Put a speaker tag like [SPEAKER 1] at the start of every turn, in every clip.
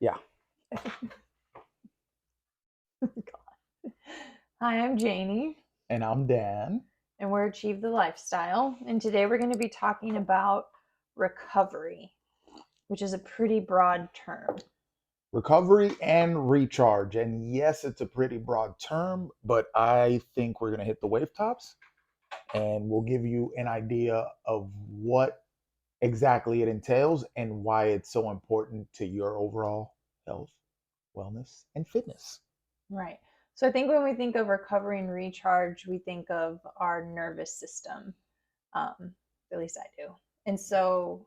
[SPEAKER 1] Yeah.
[SPEAKER 2] Hi, I'm Janie,
[SPEAKER 1] And I'm Dan.
[SPEAKER 2] and we're Achieve the Lifestyle. And today we're going to be talking about recovery, which is a pretty broad term.
[SPEAKER 1] Recovery and recharge. And yes, it's a pretty broad term, but I think we're going to hit the wave tops and we'll give you an idea of what exactly it entails and why it's so important to your overall health, wellness, and fitness.
[SPEAKER 2] Right. So I think when we think of recovery and recharge, we think of our nervous system. At least I do. And so,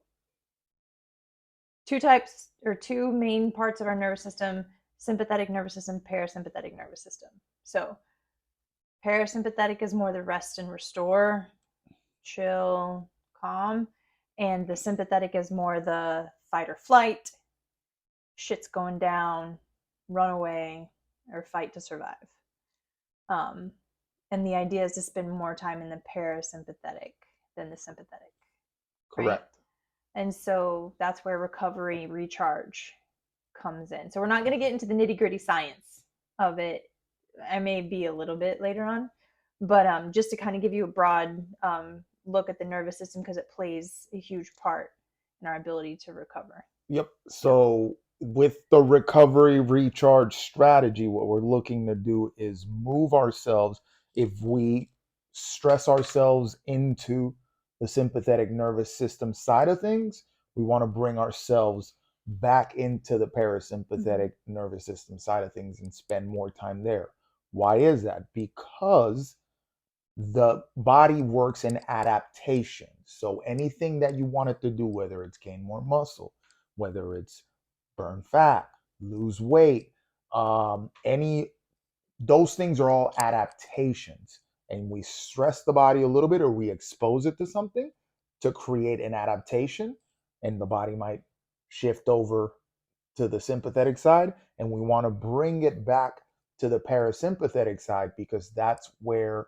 [SPEAKER 2] two main parts of our nervous system: sympathetic nervous system, parasympathetic nervous system. So, parasympathetic is more the rest and restore, chill, calm. And the sympathetic is more the fight or flight, shit's going down, run away, or fight to survive. Um, and the idea is to spend more time in the parasympathetic than the sympathetic, right?
[SPEAKER 1] Correct.
[SPEAKER 2] And so that's where recovery, recharge comes in. So we're not going to get into the nitty gritty science of it. I may be a little bit later on, but just to kind of give you a broad look at the nervous system because it plays a huge part in our ability to recover.
[SPEAKER 1] Yep.
[SPEAKER 2] Yep.
[SPEAKER 1] So, with the recovery recharge strategy, what we're looking to do is move ourselves. If we stress ourselves into the sympathetic nervous system side of things, we want to bring ourselves back into the
[SPEAKER 2] Mm-hmm.
[SPEAKER 1] parasympathetic nervous system side of things and spend more time there. Why is that? Because the body works in adaptation. So anything that you want it to do, whether it's gain more muscle, whether it's burn fat, lose weight, any those things are all adaptations. And we stress the body a little bit or we expose it to something to create an adaptation, and the body might shift over to the sympathetic side, and we want to bring it back to the parasympathetic side because that's where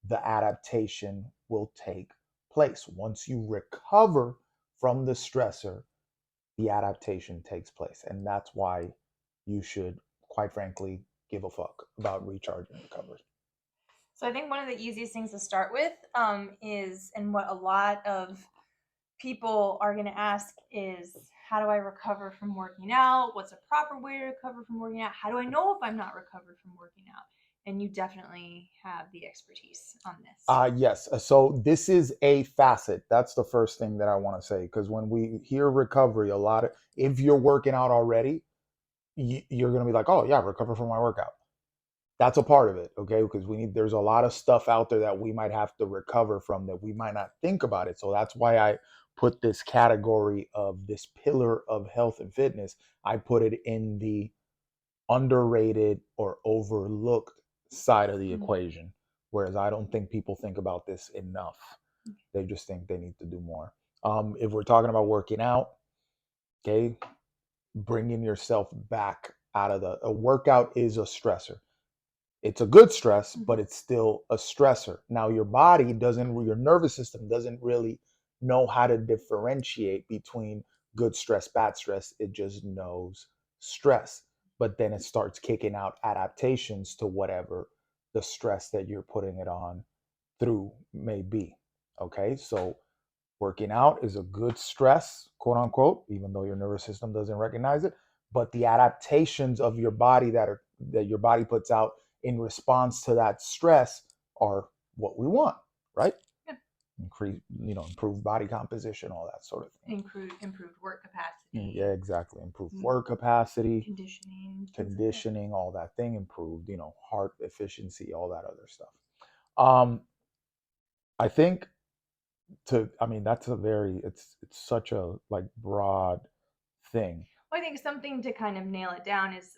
[SPEAKER 1] the adaptation will take place. Once you recover from the stressor, the adaptation takes place. And that's why you should, quite frankly, give a fuck about recharging and recovery.
[SPEAKER 2] So I think one of the easiest things to start with is, and what a lot of people are going to ask is, how do I recover from working out? What's a proper way to recover from working out? How do I know if I'm not recovered from working out? And you definitely have the expertise on this.
[SPEAKER 1] Yes. So this is a facet. That's the first thing that I want to say. Because when we hear recovery, a lot of, if you're working out already, you're going to be like, oh, yeah, recover from my workout. That's a part of it, okay? Because there's a lot of stuff out there that we might have to recover from that we might not think about it. So that's why I put this category of this pillar of health and fitness. I put it in the underrated or overlooked side of the
[SPEAKER 2] Mm-hmm.
[SPEAKER 1] equation, whereas I don't think people think about this enough. They just think they need to do more. If we're talking about working out, okay, bringing yourself back out of the a workout is a stressor. It's a good stress,
[SPEAKER 2] Mm-hmm.
[SPEAKER 1] but it's still a stressor. Now, your nervous system doesn't really know how to differentiate between good stress, bad stress. It just knows stress. But then it starts kicking out adaptations to whatever the stress that you're putting it on through may be. Okay. So working out is a good stress, quote unquote, even though your nervous system doesn't recognize it. But the adaptations of your body that your body puts out in response to that stress are what we want, right?
[SPEAKER 2] Yeah.
[SPEAKER 1] Increase, improve body composition, all that sort of thing.
[SPEAKER 2] Improved work
[SPEAKER 1] Yeah,
[SPEAKER 2] capacity,
[SPEAKER 1] exactly. Improve work capacity,
[SPEAKER 2] conditioning, things like that.
[SPEAKER 1] conditioning, all that thing. Improved, heart efficiency, all that other stuff. Um, I think I mean, that's it's such a like broad thing.
[SPEAKER 2] Well, I think something to kind of nail it down is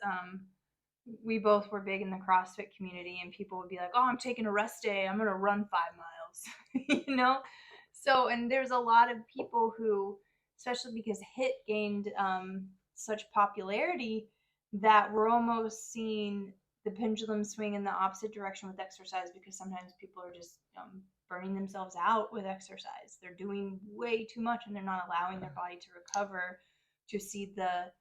[SPEAKER 2] we both were big in the CrossFit community, and people would be like, "Oh, I'm taking a rest day. I'm going to run 5 miles," you know. So, and there's a lot of people who, especially because HIT gained such popularity, that we're almost seeing the pendulum swing in the opposite direction with exercise, because sometimes people are just burning themselves out with exercise. They're doing way too much, and they're not allowing their body to recover to see the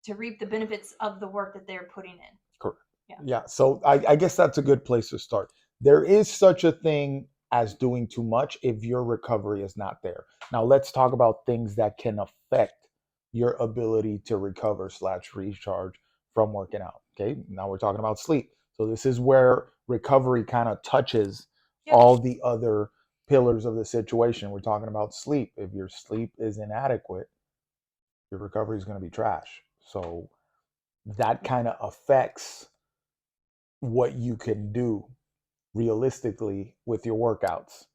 [SPEAKER 2] to reap the benefits of the work that they're putting in.
[SPEAKER 1] Correct.
[SPEAKER 2] Yeah.
[SPEAKER 1] Yeah. So I guess that's a good place to start. There is such a thing as doing too much if your recovery is not there. Now let's talk about things that can affect your ability to recover slash recharge from working out. Okay. Now we're talking about sleep. So this is where recovery kind of touches all the other pillars of the situation. We're talking about sleep. If your sleep is inadequate, your recovery is going to be trash. So that kind of affects what you can do realistically with your workouts.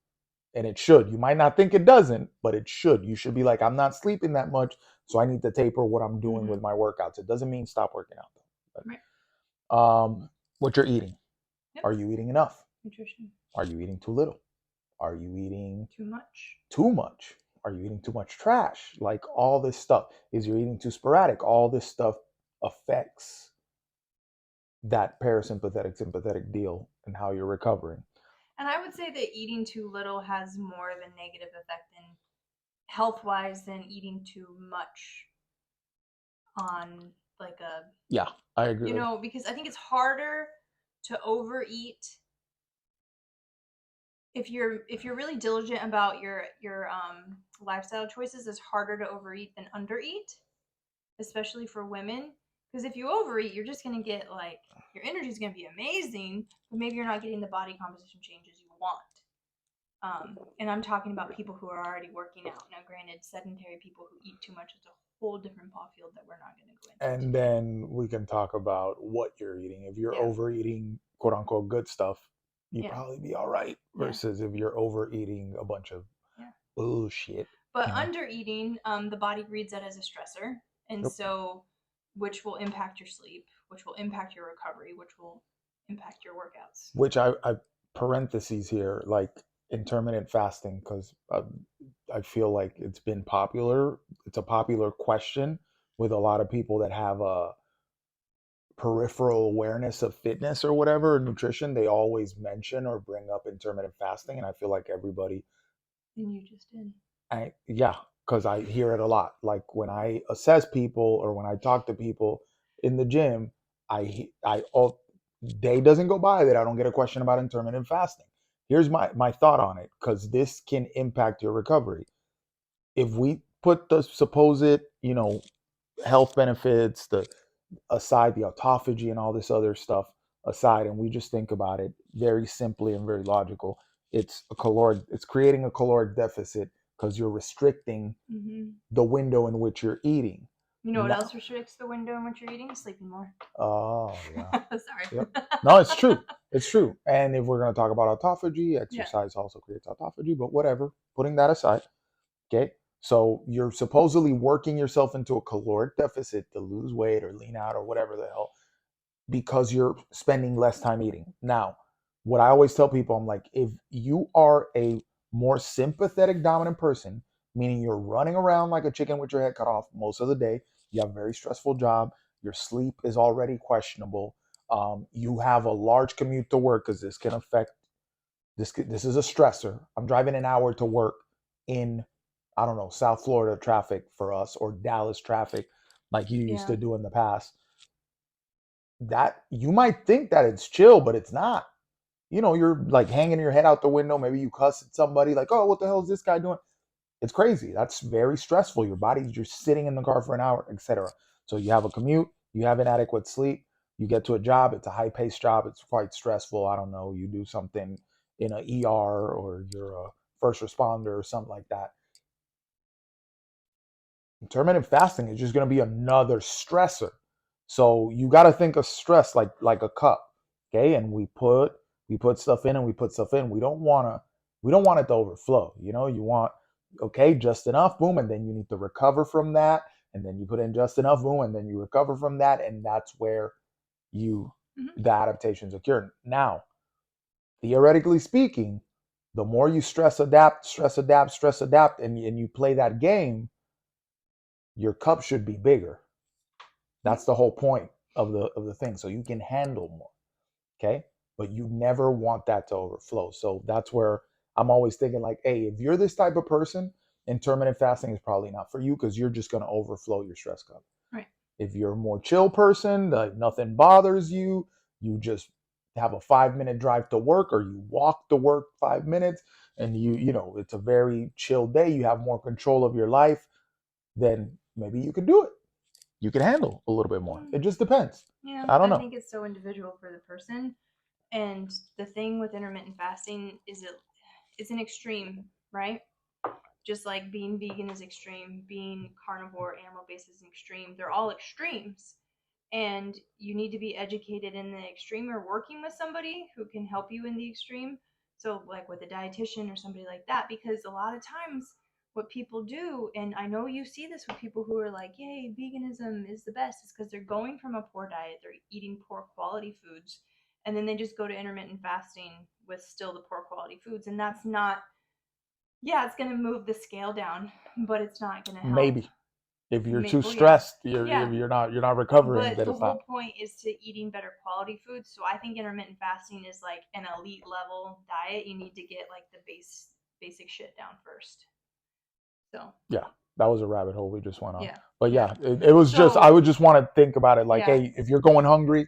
[SPEAKER 1] And it should. You might not think it doesn't, but it should. You should be like, I'm not sleeping that much, so I need to taper what I'm doing with my workouts. It doesn't mean stop working out, though.
[SPEAKER 2] Right.
[SPEAKER 1] But, what you're eating.
[SPEAKER 2] Yep.
[SPEAKER 1] Are you eating enough?
[SPEAKER 2] Nutrition.
[SPEAKER 1] Are you eating too little? Are you eating
[SPEAKER 2] too much?
[SPEAKER 1] Too much? Are you eating too much trash? Like all this stuff. Is you're eating too sporadic? All this stuff affects that parasympathetic sympathetic deal and how you're recovering.
[SPEAKER 2] And I would say that eating too little has more of a negative effect in health wise than eating too much on like a
[SPEAKER 1] Yeah, I agree.
[SPEAKER 2] You know, because I think it's harder to overeat if you're really diligent about your lifestyle choices. It's harder to overeat than undereat, especially for women. Because if you overeat, you're just gonna get like your energy is gonna be amazing, but maybe you're not getting the body composition changes you want. And I'm talking about people who are already working out. Now, granted, sedentary people who eat too much is a whole different ball field that we're not going to go into.
[SPEAKER 1] And today. Then we can talk about what you're eating. If you're overeating quote unquote good stuff, you probably be all right. Versus if you're overeating a bunch of bullshit.
[SPEAKER 2] But undereating, the body reads that as a stressor, and so which will impact your sleep, which will impact your recovery, which will impact your workouts.
[SPEAKER 1] Which I parentheses here, like intermittent fasting, because I feel like it's been popular. It's a popular question with a lot of people that have a peripheral awareness of fitness or whatever, or nutrition. They always mention or bring up intermittent fasting, and I feel like everybody.
[SPEAKER 2] And you just did.
[SPEAKER 1] Because I hear it a lot. Like when I assess people or when I talk to people in the gym, all day doesn't go by that I don't get a question about intermittent fasting. Here's my thought on it, because this can impact your recovery. If we put the supposed, health benefits, the aside, the autophagy and all this other stuff aside, and we just think about it very simply and very logical, it's creating a caloric deficit because you're restricting the window in which you're eating.
[SPEAKER 2] You know what else restricts the window in which you're eating? Sleeping more.
[SPEAKER 1] Oh, yeah.
[SPEAKER 2] Sorry.
[SPEAKER 1] Yep. No, it's true. It's true. And if we're going to talk about autophagy, exercise also creates autophagy, but whatever, putting that aside, okay? So you're supposedly working yourself into a caloric deficit to lose weight or lean out or whatever the hell, because you're spending less time eating. Now, what I always tell people, I'm like, if you are a more sympathetic dominant person, meaning you're running around like a chicken with your head cut off most of the day, you have a very stressful job, your sleep is already questionable, you have a large commute to work, because this can affect this is a stressor. I'm driving an hour to work in, I don't know, South Florida traffic for us, or Dallas traffic like you used to do in the past. That you might think that it's chill, but it's not. You're like hanging your head out the window. Maybe you cuss at somebody like, oh, what the hell is this guy doing? It's crazy. That's very stressful. Your body's just sitting in the car for an hour, etc. So you have a commute, you have inadequate sleep, you get to a job, it's a high-paced job, it's quite stressful. I don't know, you do something in an ER, or you're a first responder or something like that. Intermittent fasting is just going to be another stressor. So you got to think of stress like a cup, okay? And we put stuff in and we put stuff in. We don't want it to overflow. You want, okay, just enough, boom, and then you need to recover from that, and then you put in just enough, boom, and then you recover from that, and that's where the adaptations occur. Now, theoretically speaking, the more you stress adapt, and you play that game, your cup should be bigger. That's the whole point of the thing. So you can handle more. Okay. But you never want that to overflow. So that's where I'm always thinking like, hey, if you're this type of person, intermittent fasting is probably not for you, because you're just going to overflow your stress cup.
[SPEAKER 2] Right.
[SPEAKER 1] If you're a more chill person, like nothing bothers you, you just have a 5 minute drive to work, or you walk to work 5 minutes, and it's a very chill day, you have more control of your life, then maybe you can do it. You can handle a little bit more. It just depends.
[SPEAKER 2] Yeah,
[SPEAKER 1] I don't
[SPEAKER 2] I
[SPEAKER 1] know.
[SPEAKER 2] think it's so individual for the person. And the thing with intermittent fasting is it's an extreme, right? Just like being vegan is extreme, being carnivore, animal based is extreme. They're all extremes. And you need to be educated in the extreme or working with somebody who can help you in the extreme. So, like with a dietitian or somebody like that, because a lot of times what people do, and I know you see this with people who are like, yay, veganism is the best, is because they're going from a poor diet, they're eating poor quality foods, and then they just go to intermittent fasting with still the poor quality foods. And that's not, yeah, it's going to move the scale down, but it's not going to help.
[SPEAKER 1] Maybe if you're too
[SPEAKER 2] Well, yeah,
[SPEAKER 1] stressed, you're
[SPEAKER 2] yeah.
[SPEAKER 1] you're not recovering,
[SPEAKER 2] But
[SPEAKER 1] then
[SPEAKER 2] the
[SPEAKER 1] it's not.
[SPEAKER 2] whole point is to eating better quality foods. So I think intermittent fasting is like an elite level diet. You need to get like the basic shit down first. So
[SPEAKER 1] Yeah, that was a rabbit hole we just went on.
[SPEAKER 2] yeah,
[SPEAKER 1] But
[SPEAKER 2] yeah.
[SPEAKER 1] yeah, it was just, I
[SPEAKER 2] So
[SPEAKER 1] would just want to think about it like,
[SPEAKER 2] yeah,
[SPEAKER 1] hey, if you're going hungry,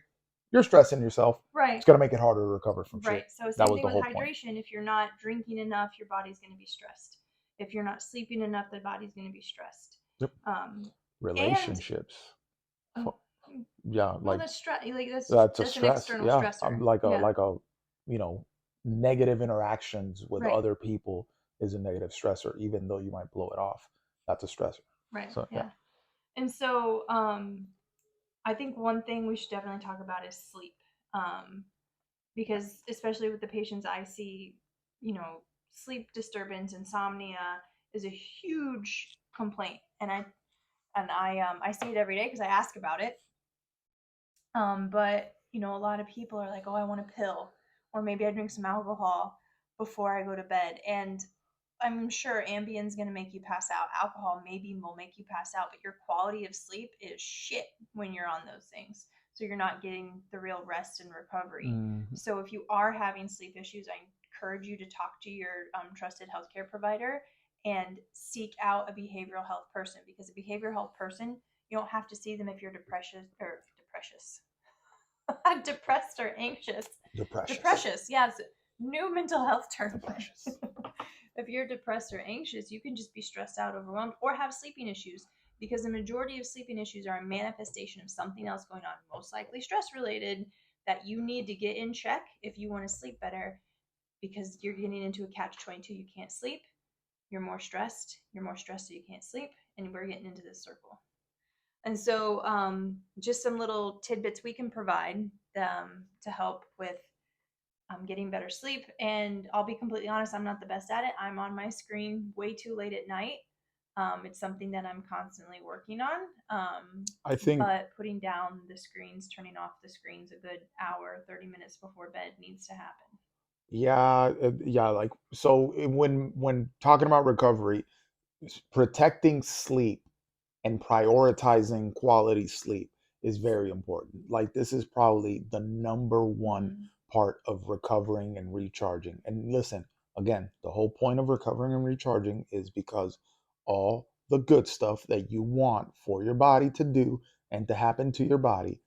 [SPEAKER 1] you're stressing yourself.
[SPEAKER 2] right,
[SPEAKER 1] It's gonna make it harder to recover from
[SPEAKER 2] right.
[SPEAKER 1] shit.
[SPEAKER 2] So
[SPEAKER 1] That
[SPEAKER 2] same
[SPEAKER 1] was
[SPEAKER 2] thing
[SPEAKER 1] the
[SPEAKER 2] with
[SPEAKER 1] whole point.
[SPEAKER 2] hydration. If you're not drinking enough, your body's going to be stressed. If you're not sleeping enough, the body's going to be stressed.
[SPEAKER 1] Yep.
[SPEAKER 2] Um, and
[SPEAKER 1] Relationships.
[SPEAKER 2] oh,
[SPEAKER 1] Yeah,
[SPEAKER 2] well,
[SPEAKER 1] like
[SPEAKER 2] that's stress. Like
[SPEAKER 1] that's a
[SPEAKER 2] that's an
[SPEAKER 1] stress.
[SPEAKER 2] external
[SPEAKER 1] Yeah, I'm
[SPEAKER 2] stressor.
[SPEAKER 1] like a
[SPEAKER 2] Yeah,
[SPEAKER 1] you know negative interactions with
[SPEAKER 2] right.
[SPEAKER 1] other people is a negative stressor, even though you might blow it off. That's a stressor.
[SPEAKER 2] Right.
[SPEAKER 1] So yeah.
[SPEAKER 2] Yeah. And so I think one thing we should definitely talk about is sleep. Um, because especially with the patients I see, sleep disturbance, insomnia is a huge complaint. And I see it every day because I ask about it. But a lot of people are like, "Oh, I want a pill," or maybe I drink some alcohol before I go to bed. And I'm sure Ambien's gonna make you pass out. Alcohol maybe will make you pass out, but your quality of sleep is shit when you're on those things. So you're not getting the real rest and recovery.
[SPEAKER 1] Mhm.
[SPEAKER 2] So if you are having sleep issues, I encourage you to talk to your trusted healthcare provider and seek out a behavioral health person, because a behavioral health person, you don't have to see them if you're depressed or anxious.
[SPEAKER 1] Depressions.
[SPEAKER 2] Depressious, yes, new mental health term.
[SPEAKER 1] Depressions.
[SPEAKER 2] If you're depressed or anxious, you can just be stressed out, overwhelmed, or have sleeping issues, because the majority of sleeping issues are a manifestation of something else going on, most likely stress related, that you need to get in check if you want to sleep better, because you're getting into a catch 22. You can't sleep, you're more stressed, so you can't sleep, and we're getting into this circle. And so, just some little tidbits we can provide to help with getting better sleep. And I'll be completely honest, I'm not the best at it. I'm on my screen way too late at night. It's something that I'm constantly working on.
[SPEAKER 1] I think,
[SPEAKER 2] But putting down the screens, turning off the screens a good hour, 30 minutes before bed needs to happen.
[SPEAKER 1] yeah, yeah, like, so when talking about recovery, protecting sleep and prioritizing quality sleep is very important. Like, this is probably the number one
[SPEAKER 2] Mm-hmm.
[SPEAKER 1] part of recovering and recharging. And listen, again, the whole point of recovering and recharging is because all the good stuff that you want for your body to do and to happen to your body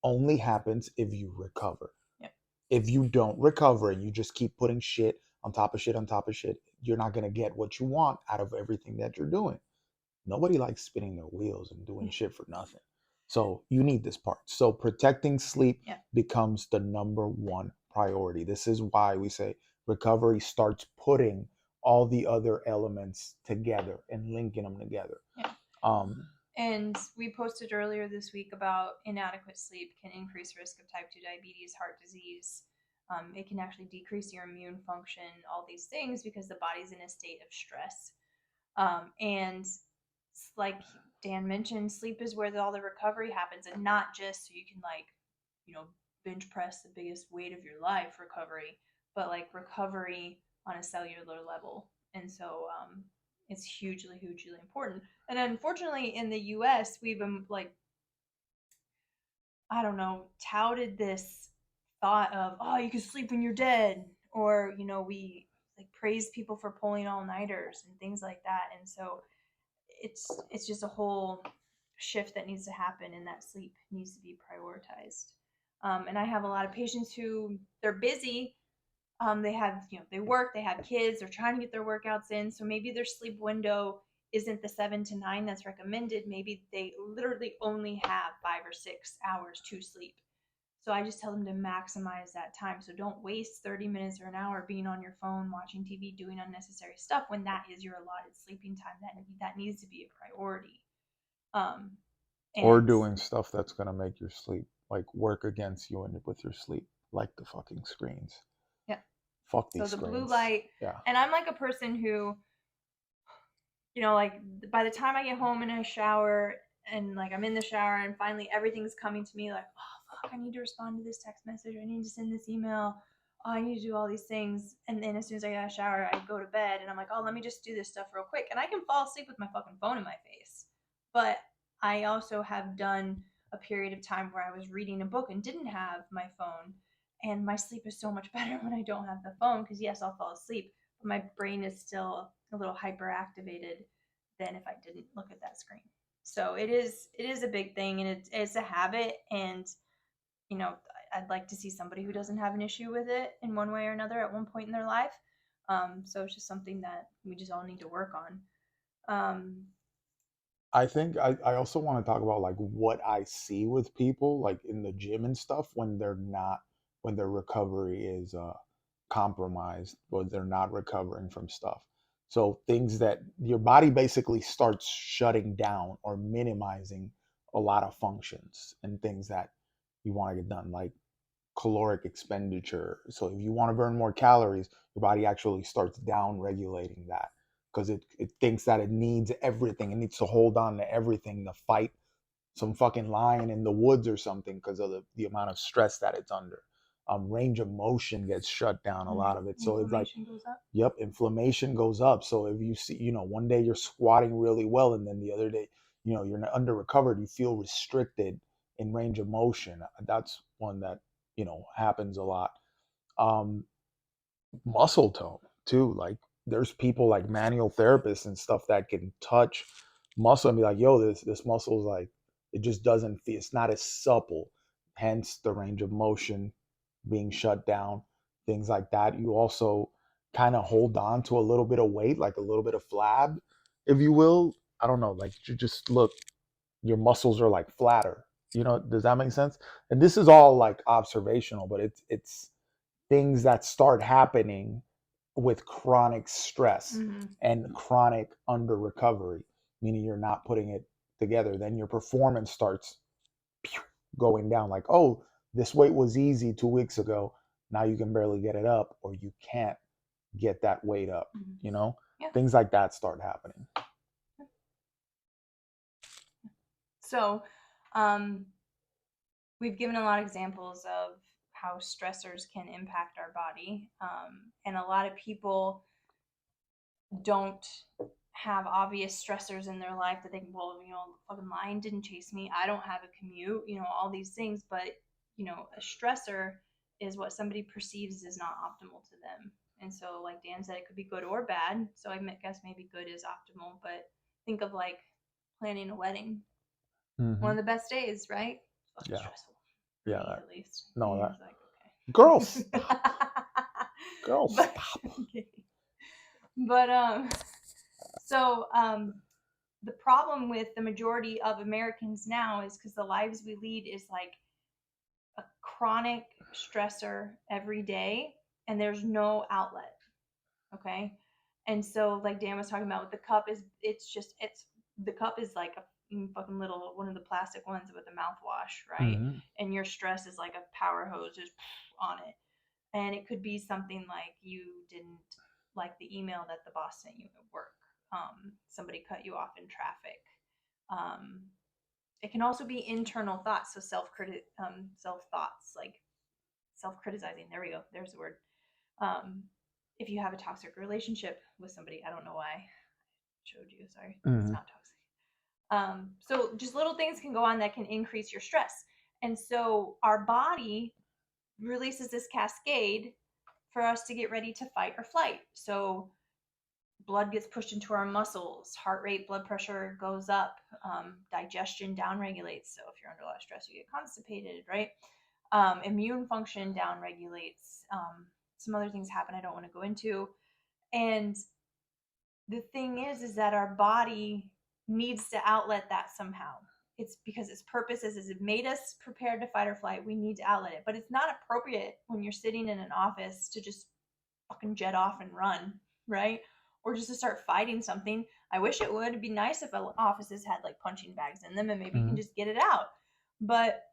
[SPEAKER 1] only happens if you recover.
[SPEAKER 2] Yep.
[SPEAKER 1] If you don't recover and you just keep putting shit on top of shit on top of shit, you're not going to get what you want out of everything that you're doing. Nobody likes spinning their wheels and doing shit for nothing. So you need this part. So protecting sleep
[SPEAKER 2] Yeah.
[SPEAKER 1] becomes the number one priority. This is why we say recovery starts putting all the other elements together and linking them together.
[SPEAKER 2] Yeah.
[SPEAKER 1] Um,
[SPEAKER 2] And we posted earlier this week about inadequate sleep can increase risk of type 2 diabetes, heart disease. It can actually decrease your immune function, all these things, because the body's in a state of stress. And like Dan mentioned, sleep is where all the recovery happens, and not just so you can, like, bench press the biggest weight of your life recovery, but like recovery on a cellular level. And so it's hugely, hugely important. And unfortunately, in the U.S., we've like, I don't know, touted this thought of, oh, you can sleep when you're dead, or we like praise people for pulling all nighters and things like that. And so it's just a whole shift that needs to happen, and that sleep needs to be prioritized. And I have a lot of patients who they're busy. They have, they work, they have kids, they're trying to get their workouts in. So maybe their sleep window isn't the 7 to 9 that's recommended. Maybe they literally only have 5 or 6 hours to sleep. So I just tell them to maximize that time. So don't waste 30 minutes or an hour being on your phone, watching TV, doing unnecessary stuff when that is your allotted sleeping time. That needs to be a priority. Um,
[SPEAKER 1] Or
[SPEAKER 2] and
[SPEAKER 1] doing stuff that's gonna make your sleep like work against you and with your sleep, like the fucking screens.
[SPEAKER 2] yeah,
[SPEAKER 1] Fuck
[SPEAKER 2] so
[SPEAKER 1] these
[SPEAKER 2] the blue
[SPEAKER 1] screens.
[SPEAKER 2] light,
[SPEAKER 1] Yeah.
[SPEAKER 2] and I'm like a person who, like by the time I get home and I shower and like I'm in the shower and finally everything's coming to me like, oh fuck, I need to respond to this text message. I need to send this email. Oh, I need to do all these things. And then as soon as I get out of the shower, I go to bed and I'm like, oh, let me just do this stuff real quick. And I can fall asleep with my fucking phone in my face. But I also have done a period of time where I was reading a book and didn't have my phone. And my sleep is so much better when I don't have the phone because, yes, I'll fall asleep, but my brain is still a little hyperactivated than if I didn't look at that screen. So it is a big thing, and it's a habit. And you know, I'd like to see somebody who doesn't have an issue with it in one way or another at one point in their life. So it's just something that we just all need to work on. Um,
[SPEAKER 1] I think I also want to talk about like what I see with people like in the gym and stuff when they're not when their recovery is compromised or they're not recovering from stuff. So things that your body basically starts shutting down or minimizing a lot of functions and things that you want to get done, like caloric expenditure. So if you want to burn more calories, your body actually starts down regulating that because it thinks that it needs everything. It needs to hold on to everything to fight some fucking lion in the woods or something because of the amount of stress that it's under. Range of motion gets shut down, a lot of it. So it's like,
[SPEAKER 2] inflammation goes up.
[SPEAKER 1] yep, inflammation goes up. So if you see, one day you're squatting really well and then the other day, you're under recovered, you feel restricted in range of motion. That's one that, happens a lot. Um, Muscle tone too. Like there's people like manual therapists and stuff that can touch muscle and be like, yo, this muscle is like it just doesn't feel it's not as supple. Hence the range of motion being shut down, things like that. You also kind of hold on to a little bit of weight, like a little bit of flab, if you will. I don't know, like you just look, your muscles are like flatter. Does that make sense? And this is all like observational, but it's things that start happening with chronic stress
[SPEAKER 2] Mm-hmm.
[SPEAKER 1] and chronic under recovery, meaning you're not putting it together. Then your performance starts going down. Like, oh, this weight was easy 2 weeks ago. Now you can barely get it up, or you can't get that weight up.
[SPEAKER 2] Mm-hmm.
[SPEAKER 1] You know,
[SPEAKER 2] Yeah.
[SPEAKER 1] things like that start happening.
[SPEAKER 2] So, we've given a lot of examples of how stressors can impact our body, and a lot of people don't have obvious stressors in their life that they can, well, the fucking lion didn't chase me. I don't have a commute, all these things. But, a stressor is what somebody perceives as not optimal to them. And so, like Dan said, it could be good or bad. So I guess maybe good is optimal. But think of like planning a wedding. One of the best days, right? Fucking
[SPEAKER 1] Yeah,
[SPEAKER 2] stressful. For
[SPEAKER 1] yeah.
[SPEAKER 2] me, at least.
[SPEAKER 1] No,
[SPEAKER 2] He
[SPEAKER 1] that
[SPEAKER 2] was like,
[SPEAKER 1] girls,
[SPEAKER 2] okay.
[SPEAKER 1] girls,
[SPEAKER 2] but,
[SPEAKER 1] stop.
[SPEAKER 2] okay. But so the problem with the majority of Americans now is because the lives we lead is like a chronic stressor every day, and there's no outlet. Okay, and so like Dan was talking about with the cup is it's the cup is like a fucking little one of the plastic ones with a mouthwash, right?
[SPEAKER 1] Mm-hmm.
[SPEAKER 2] And your stress is like a power hose just on it. And it could be something like you didn't like the email that the boss sent you at work. Somebody cut you off in traffic. Um, it can also be internal thoughts, so self thoughts, like self criticizing. There we go. There's the word. Um, if you have a toxic relationship with somebody, I don't know why I showed you. Sorry, it's
[SPEAKER 1] Mm-hmm.
[SPEAKER 2] not toxic. So just little things can go on that can increase your stress, and so our body releases this cascade for us to get ready to fight or flight. So blood gets pushed into our muscles, heart rate, blood pressure goes up, digestion downregulates. So if you're under a lot of stress, you get constipated, right? Immune function downregulates. Some other things happen I don't want to go into. And the thing is that our body needs to outlet that somehow. It's because its purpose is it made us prepared to fight or flight. We need to outlet it, but it's not appropriate when you're sitting in an office to just fucking jet off and run, right? Or just to start fighting something. I wish it would. It'd be nice if offices had like punching bags in them and maybe you can
[SPEAKER 1] Mhm.
[SPEAKER 2] just get it out. But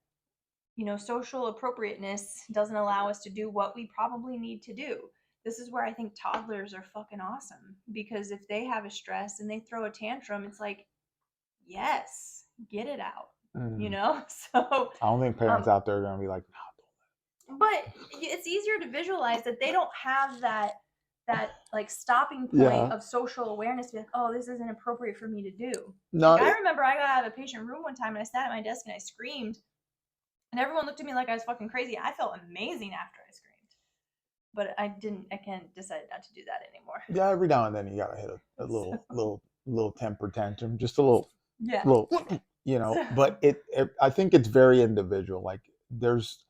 [SPEAKER 2] social appropriateness doesn't allow us to do what we probably need to do. This is where I think toddlers are fucking awesome because if they have a stress and they throw a tantrum, it's like, yes, get it out, you
[SPEAKER 1] Mm.
[SPEAKER 2] know? So,
[SPEAKER 1] I don't think parents
[SPEAKER 2] um,
[SPEAKER 1] out there are gonna be like,
[SPEAKER 2] but it's easier to visualize that they don't have that like stopping point
[SPEAKER 1] yeah,
[SPEAKER 2] of social awareness to be like, oh, this isn't appropriate for me to do.
[SPEAKER 1] no,
[SPEAKER 2] Like I remember I got out of a patient room one time and I sat at my desk and I screamed and everyone looked at me like I was fucking crazy. I felt amazing after I screamed. But I can't decide not to do that anymore.
[SPEAKER 1] yeah. Every now and then you gotta hit a
[SPEAKER 2] So,
[SPEAKER 1] little temper tantrum, just a
[SPEAKER 2] yeah.
[SPEAKER 1] little,
[SPEAKER 2] So,
[SPEAKER 1] But I think it's very individual. Like there's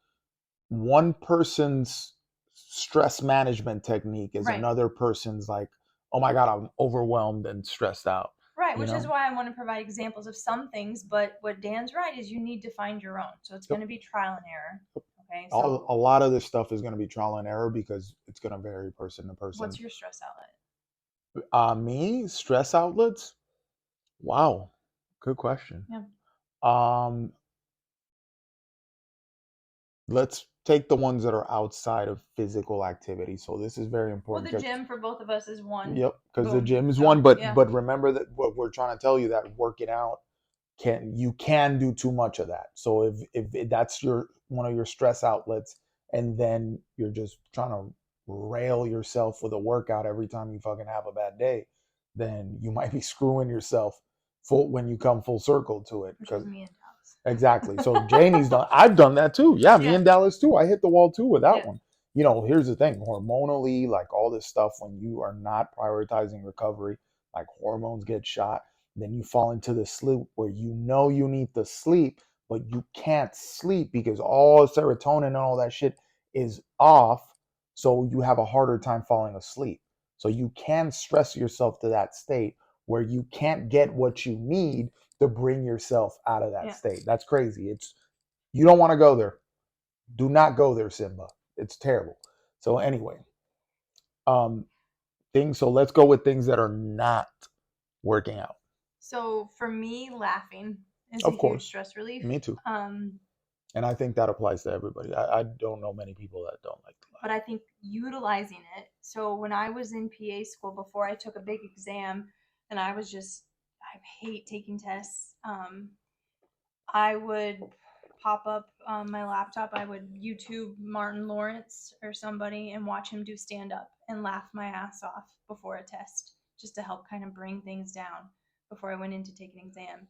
[SPEAKER 1] one person's stress management technique is
[SPEAKER 2] right.
[SPEAKER 1] another person's like, oh my god, I'm overwhelmed and stressed out.
[SPEAKER 2] Right,
[SPEAKER 1] You
[SPEAKER 2] which is
[SPEAKER 1] know.
[SPEAKER 2] why I want to provide examples of some things, but what Dan's right is you need to find your own. So it's
[SPEAKER 1] Yep.
[SPEAKER 2] going to be trial and error. Okay,
[SPEAKER 1] A
[SPEAKER 2] so
[SPEAKER 1] lot of this stuff is going to be trial and error because it's going to vary person to person.
[SPEAKER 2] what's your stress outlet?
[SPEAKER 1] Me, stress outlets. Wow, good question.
[SPEAKER 2] Yeah.
[SPEAKER 1] Um, let's take the ones that are outside of physical activity. So this is very
[SPEAKER 2] Well,
[SPEAKER 1] important
[SPEAKER 2] the
[SPEAKER 1] because
[SPEAKER 2] gym for both of us is one.
[SPEAKER 1] yep, because the
[SPEAKER 2] Boom.
[SPEAKER 1] gym is one.
[SPEAKER 2] So, yeah.
[SPEAKER 1] But remember that what we're trying to tell you that working out can do too much of that. So if that's your one of your stress outlets, and then you're just trying to rail yourself with a workout every time you fucking have a bad day, then you might be screwing yourself full when you come full circle to it.
[SPEAKER 2] Which
[SPEAKER 1] Because
[SPEAKER 2] was me and Dallas.
[SPEAKER 1] exactly. So Janie's done. I've done that too. Yeah, me
[SPEAKER 2] Yeah.
[SPEAKER 1] and Dallas too. I hit the wall too with that
[SPEAKER 2] Yeah.
[SPEAKER 1] one. Here's the thing: hormonally, like all this stuff, when you are not prioritizing recovery, like hormones get shot, then you fall into the sleep where you need to sleep, but you can't sleep because all serotonin and all that shit is off. So you have a harder time falling asleep. So you can stress yourself to that state where you can't get what you need to bring yourself out of that
[SPEAKER 2] Yeah.
[SPEAKER 1] state. That's crazy. You don't want to go there. Do not go there, Simba. It's terrible. So anyway, um things so let's go with things that are not working out.
[SPEAKER 2] So for me, laughing is a
[SPEAKER 1] Of
[SPEAKER 2] huge
[SPEAKER 1] course.
[SPEAKER 2] stress relief.
[SPEAKER 1] Me too.
[SPEAKER 2] Um,
[SPEAKER 1] And I think that applies to everybody. I don't know many people that don't like to
[SPEAKER 2] but I think utilizing it. So when I was in PA school before I took a big exam, and I hate taking tests. I would pop up on my laptop. I would YouTube Martin Lawrence or somebody and watch him do stand up and laugh my ass off before a test, just to help kind of bring things down before I went in to take an exam.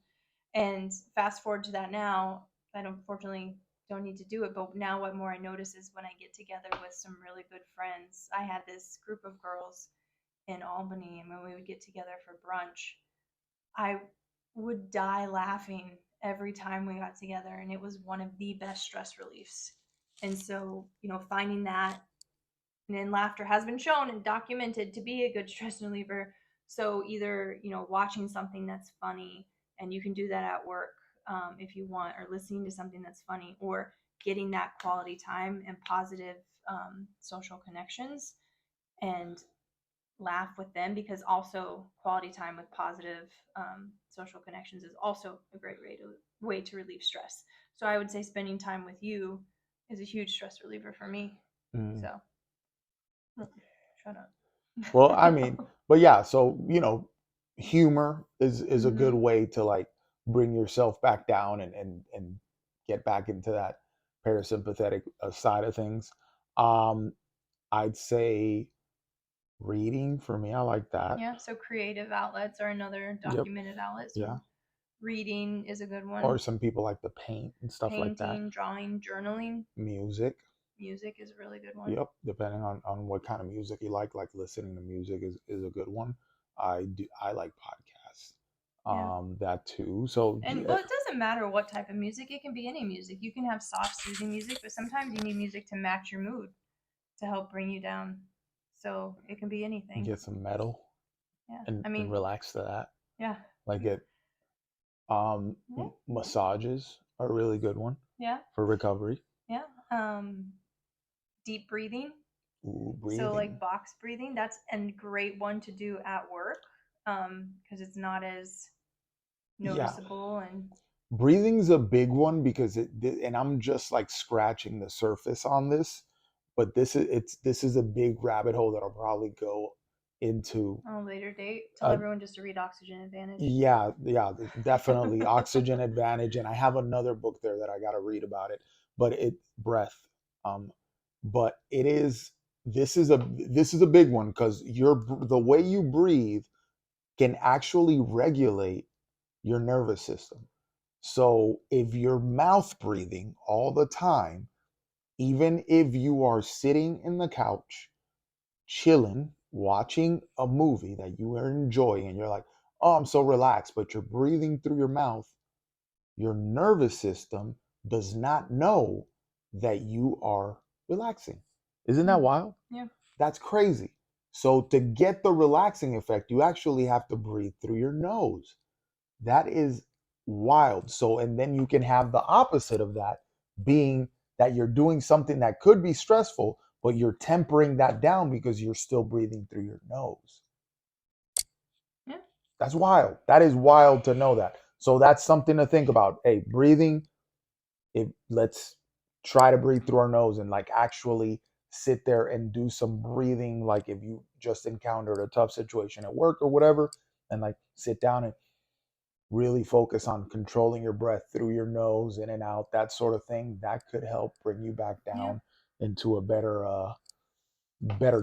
[SPEAKER 2] And fast forward to that now, I unfortunately don't need to do it. But now, what more I notice is when I get together with some really good friends. I had this group of girls in Albany, and when we would get together for brunch, I would die laughing every time we got together, and it was one of the best stress reliefs. And so, finding that, and then laughter has been shown and documented to be a good stress reliever. So either watching something that's funny, and you can do that at work if you want, or listening to something that's funny, or getting that quality time and positive social connections, and laugh with them, because also quality time with positive social connections is also a great way to relieve stress. So I would say spending time with you is a huge stress reliever for me.
[SPEAKER 1] mm.
[SPEAKER 2] So shut
[SPEAKER 1] Well, I mean,
[SPEAKER 2] up.
[SPEAKER 1] but yeah, so humor is a good
[SPEAKER 2] Mm-hmm.
[SPEAKER 1] way to like bring yourself back down and get back into that parasympathetic side of things. um I'd say reading for me, I like that.
[SPEAKER 2] Yeah, so creative outlets are another
[SPEAKER 1] Yep.
[SPEAKER 2] documented outlet. So
[SPEAKER 1] Yeah.
[SPEAKER 2] reading is a good
[SPEAKER 1] Or
[SPEAKER 2] one.
[SPEAKER 1] some people like to paint and stuff like that.
[SPEAKER 2] Painting, drawing, journaling.
[SPEAKER 1] Music.
[SPEAKER 2] Music is a really good one.
[SPEAKER 1] Yep. Depending on what kind of music you like listening to music is a good one. I like podcasts.
[SPEAKER 2] Yeah.
[SPEAKER 1] That too. So
[SPEAKER 2] And
[SPEAKER 1] yeah,
[SPEAKER 2] well, it doesn't matter what type of music. It can be any music. You can have soft, soothing music, but sometimes you need music to match your mood to help bring you down. So it can be anything.
[SPEAKER 1] get some metal
[SPEAKER 2] Yeah.
[SPEAKER 1] and
[SPEAKER 2] I mean,
[SPEAKER 1] relax to that.
[SPEAKER 2] yeah.
[SPEAKER 1] Like it
[SPEAKER 2] Yeah.
[SPEAKER 1] massages are a really good one
[SPEAKER 2] Yeah.
[SPEAKER 1] for recovery.
[SPEAKER 2] Yeah. Deep breathing.
[SPEAKER 1] Ooh,
[SPEAKER 2] So like
[SPEAKER 1] breathing.
[SPEAKER 2] box breathing, that's a great one to do at work because it's not as
[SPEAKER 1] Yeah,
[SPEAKER 2] noticeable and
[SPEAKER 1] breathing's a big one because and I'm just like scratching the surface on this, but this is a big rabbit hole that I'll probably go into.
[SPEAKER 2] on a later date. Tell
[SPEAKER 1] Uh,
[SPEAKER 2] everyone just to read Oxygen Advantage.
[SPEAKER 1] yeah, definitely oxygen advantage, and I have another book there that I got to read about it. But it breath, um, but it is this is a big one because the way you breathe can actually regulate your nervous system. So if you're mouth breathing all the time, even if you are sitting in the couch, chilling, watching a movie that you are enjoying, and you're like, oh, I'm so relaxed, but you're breathing through your mouth, your nervous system does not know that you are relaxing. Isn't that
[SPEAKER 2] Mm.
[SPEAKER 1] wild?
[SPEAKER 2] Yeah.
[SPEAKER 1] That's crazy. So to get the relaxing effect, you actually have to breathe through your nose. That is wild. So, and then you can have the opposite of that being that you're doing something that could be stressful, but you're tempering that down because you're still breathing through your nose.
[SPEAKER 2] Yeah.
[SPEAKER 1] That's wild. That is wild to know that. So that's something to think about. Hey, breathing, if let's try to breathe through our nose and like actually sit there and do some breathing, like if you just encountered a tough situation at work or whatever, and like sit down and really focus on controlling your breath through your nose in and out, that sort of thing, that could help bring you back
[SPEAKER 2] Yeah.
[SPEAKER 1] down into a better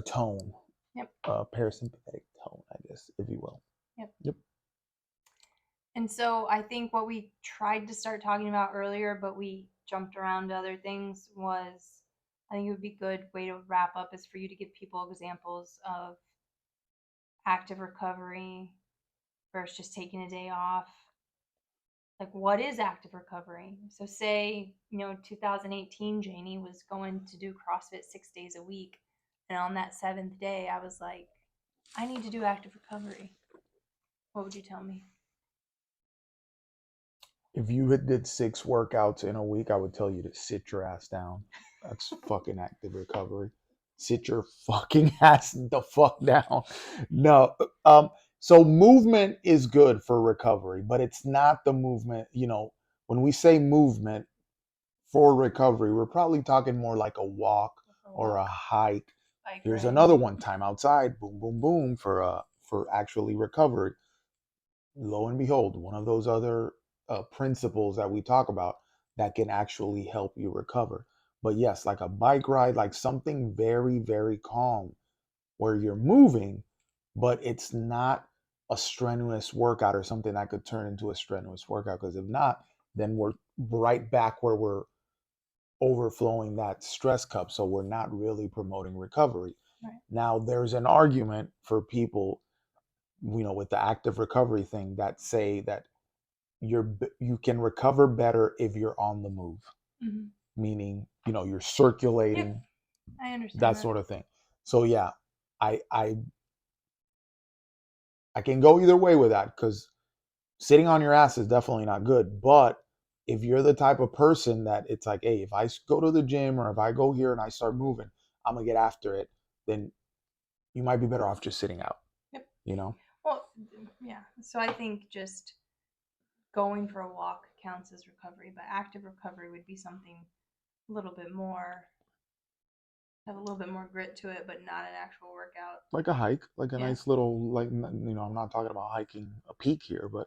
[SPEAKER 1] tone,
[SPEAKER 2] Yep.
[SPEAKER 1] parasympathetic tone, I guess, if you will.
[SPEAKER 2] Yep.
[SPEAKER 1] Yep.
[SPEAKER 2] And so I think what we tried to start talking about earlier, but we jumped around to other things, was I think it would be a good way to wrap up is for you to give people examples of active recovery versus just taking a day off. Like, what is active recovery? So, say, 2018, Janie was going to do CrossFit 6 days a week. And on that seventh day, I was like, I need to do active recovery. What would you tell me?
[SPEAKER 1] If you did 6 workouts in a week, I would tell you to sit your ass down. That's fucking active recovery. Sit your fucking ass the fuck down. No. So movement is good for recovery, but it's not the movement, when we say movement for recovery, we're probably talking more like a walk
[SPEAKER 2] A
[SPEAKER 1] or a
[SPEAKER 2] walk,
[SPEAKER 1] hike.
[SPEAKER 2] bike
[SPEAKER 1] Here's
[SPEAKER 2] ride.
[SPEAKER 1] another one, time outside, boom, boom, boom, for actually recovery. Lo and behold, one of those other principles that we talk about that can actually help you recover. But yes, like a bike ride, like something very, very calm where you're moving, but it's not a strenuous workout or something that could turn into a strenuous workout. Because if not, then we're right back where we're overflowing that stress cup. So we're not really promoting recovery.
[SPEAKER 2] Right.
[SPEAKER 1] Now, there's an argument for people, with the active recovery thing that say that you can recover better if you're on the move,
[SPEAKER 2] Mm-hmm.
[SPEAKER 1] meaning you're
[SPEAKER 2] Yep,
[SPEAKER 1] circulating,
[SPEAKER 2] I understand
[SPEAKER 1] that
[SPEAKER 2] that.
[SPEAKER 1] sort of thing. So yeah, I I I can go either way with that because sitting on your ass is definitely not good. But if you're the type of person that it's like, hey, if I go to the gym or if I go here and I start moving, I'm gonna get after it, then you might be better off just sitting out.
[SPEAKER 2] Yep.
[SPEAKER 1] You know,
[SPEAKER 2] Well, yeah. So I think just going for a walk counts as recovery, but active recovery would be something a little bit more, have a little bit more grit to it, but not an actual workout.
[SPEAKER 1] like a hike, like a
[SPEAKER 2] Yeah.
[SPEAKER 1] nice little, like I'm not talking about hiking a peak here, but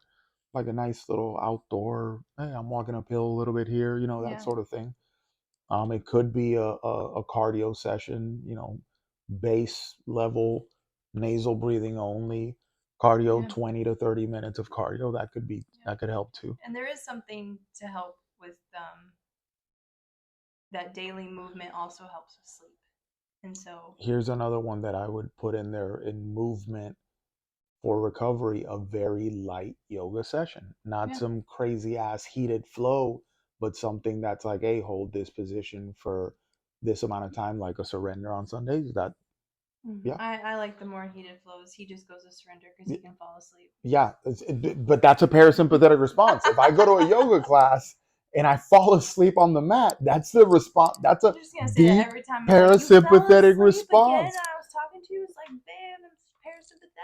[SPEAKER 1] like a nice little outdoor. Hey, I'm walking uphill a little bit here, that
[SPEAKER 2] Yeah.
[SPEAKER 1] sort of thing. It could be a cardio session, base level, nasal breathing only, cardio,
[SPEAKER 2] Yeah.
[SPEAKER 1] 20 to 30 minutes of cardio.
[SPEAKER 2] Yeah.
[SPEAKER 1] That could help too.
[SPEAKER 2] And there is something to help with that daily movement also helps with sleep. And so,
[SPEAKER 1] Here's another one that I would put in there in movement for recovery a very light yoga session, not
[SPEAKER 2] Yeah.
[SPEAKER 1] some crazy ass heated flow, but something that's like, hey, hold this position for this amount of time, like a surrender on Sundays. That, yeah,
[SPEAKER 2] I like the more heated flows. He just goes to surrender because he can fall asleep.
[SPEAKER 1] yeah, but that's a parasympathetic response. If I go to a yoga class and I fall asleep on the mat, that's the response. That's a
[SPEAKER 2] I'm just gonna say that
[SPEAKER 1] deep
[SPEAKER 2] every time he's like, "You fell
[SPEAKER 1] parasympathetic
[SPEAKER 2] asleep again."
[SPEAKER 1] response.
[SPEAKER 2] I was talking to you. It's like, bam,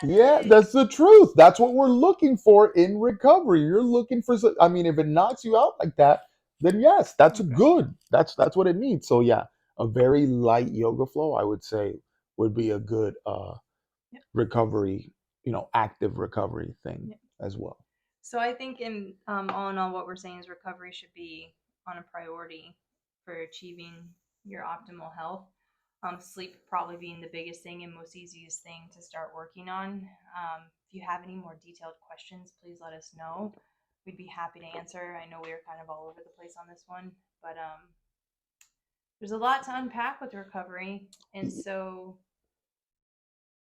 [SPEAKER 2] I'm
[SPEAKER 1] Yeah,
[SPEAKER 2] parasympathetic.
[SPEAKER 1] that's the truth. That's what we're looking for in recovery. You're looking for, I mean, if it knocks you out like that, then yes, that's
[SPEAKER 2] Okay.
[SPEAKER 1] good. That's what it needs. So yeah, a very light yoga flow, I would say, would be a good
[SPEAKER 2] Yep.
[SPEAKER 1] recovery, active recovery thing
[SPEAKER 2] Yep.
[SPEAKER 1] as well.
[SPEAKER 2] So I think in all in all, what we're saying is recovery should be on a priority for achieving your optimal health. Sleep probably being the biggest thing and most easiest thing to start working on. If you have any more detailed questions, please let us know. We'd be happy to answer. I know we were kind of all over the place on this one, but there's a lot to unpack with recovery, and so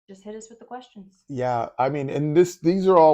[SPEAKER 2] just hit us with the questions.
[SPEAKER 1] Yeah, I mean, and these are all